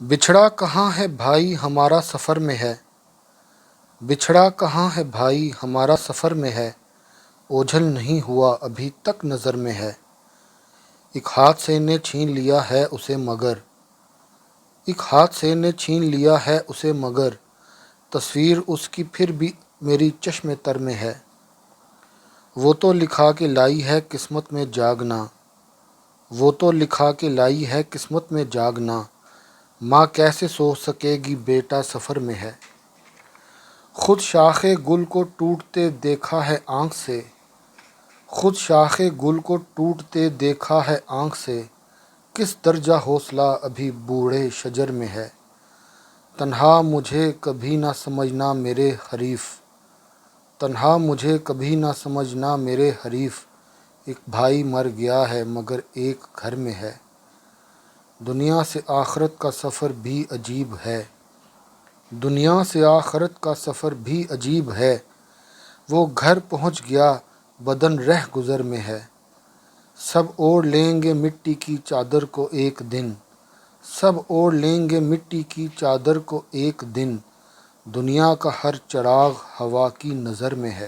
بچھڑا کہاں ہے بھائی ہمارا سفر میں ہے، بچھڑا کہاں ہے بھائی ہمارا سفر میں ہے، اوجھل نہیں ہوا ابھی تک نظر میں ہے۔ ایک ہاتھ سے نے چھین لیا ہے اسے مگر، ایک ہاتھ سے نے چھین لیا ہے اسے مگر، تصویر اس کی پھر بھی میری چشم تر میں ہے۔ وہ تو لکھا کے لائی ہے قسمت میں جاگنا، وہ تو لکھا کے لائی ہے قسمت میں جاگنا، ماں کیسے سو سکے گی بیٹا سفر میں ہے۔ خود شاخ گل کو ٹوٹتے دیکھا ہے آنکھ سے، خود شاخ گل کو ٹوٹتے دیکھا ہے آنکھ سے، کس درجہ حوصلہ ابھی بوڑھے شجر میں ہے۔ تنہا مجھے کبھی نہ سمجھنا میرے حریف، تنہا مجھے کبھی نہ سمجھنا میرے حریف، ایک بھائی مر گیا ہے مگر ایک گھر میں ہے۔ دنیا سے آخرت کا سفر بھی عجیب ہے، دنیا سے آخرت کا سفر بھی عجیب ہے، وہ گھر پہنچ گیا بدن رہ گزر میں ہے۔ سب اوڑھ لیں گے مٹی کی چادر کو ایک دن، سب اوڑھ لیں گے مٹی کی چادر کو ایک دن، دنیا کا ہر چراغ ہوا کی نظر میں ہے۔